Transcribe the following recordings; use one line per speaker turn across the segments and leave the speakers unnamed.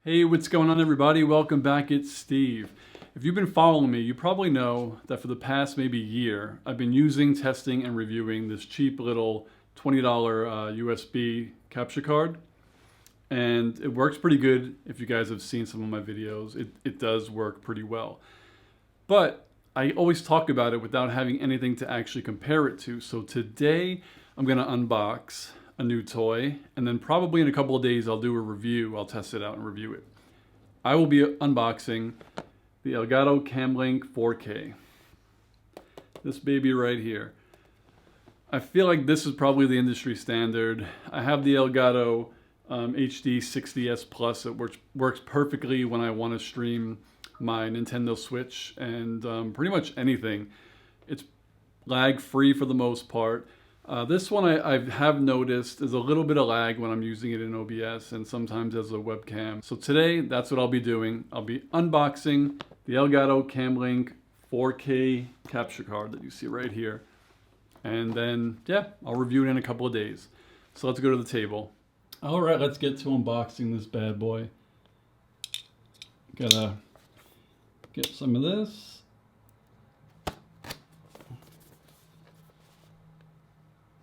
Hey, what's going on everybody? Welcome back, it's Steve. If you've been following me, you probably know that for the past maybe year, I've been using, testing, and reviewing this cheap little $20 USB capture card. And it works pretty good. If you guys have seen some of my videos, it does work pretty well. But I always talk about it without having anything to actually compare it to. So today I'm gonna unbox a new toy, and then probably in a couple of days I'll do a review. I'll test it out and review it. I will be unboxing the Elgato Camlink 4K. This baby right here. I feel like this is probably the industry standard. I have the Elgato HD 60S Plus. It works perfectly when I want to stream my Nintendo Switch and pretty much anything. It's lag free for the most part. This one I have noticed is a little bit of lag when I'm using it in OBS and sometimes as a webcam. So today, that's what I'll be doing. I'll be unboxing the Elgato Camlink 4K capture card that you see right here. And then, yeah, I'll review it in a couple of days. So let's go to the table. All right, let's get to unboxing this bad boy. Gotta get some of this.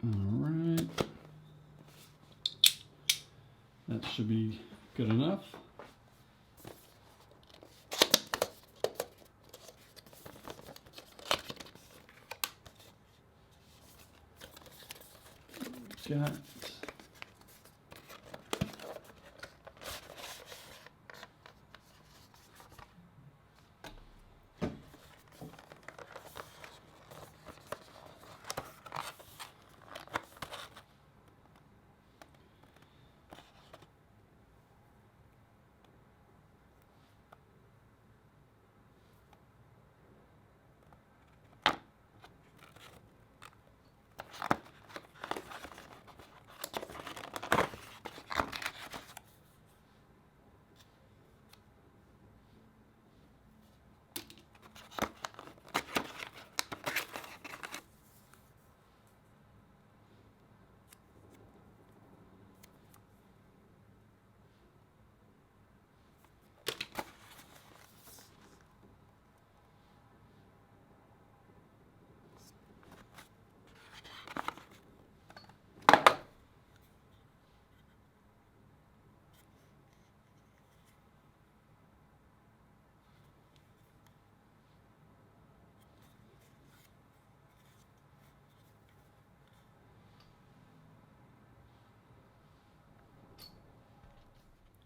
All right, that should be good enough. Got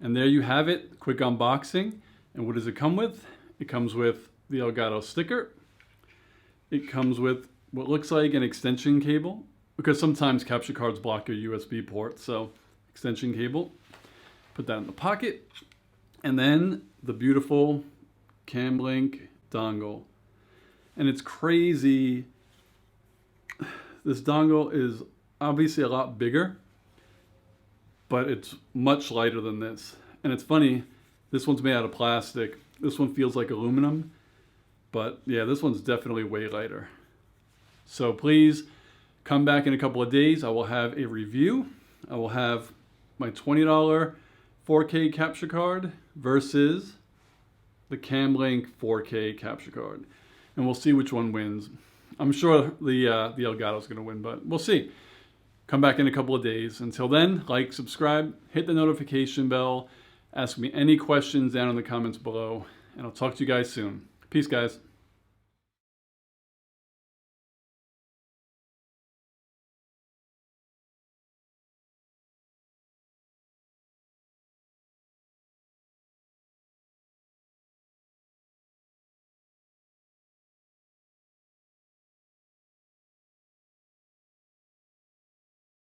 And there you have it, quick unboxing. And what does it come with? It comes with the Elgato sticker. It comes with what looks like an extension cable, because sometimes capture cards block your USB port, so extension cable. Put that in the pocket. And then the beautiful Camlink dongle. And it's crazy. This dongle is obviously a lot bigger, but it's much lighter than this. And it's funny, this one's made out of plastic. This one feels like aluminum, but yeah, this one's definitely way lighter. So please come back in a couple of days. I will have a review. I will have my $20 4K capture card versus the Camlink 4K capture card. And we'll see which one wins. I'm sure the Elgato's gonna win, but we'll see. Come back in a couple of days. Until then, like, subscribe, hit the notification bell, ask me any questions down in the comments below, and I'll talk to you guys soon. Peace, guys.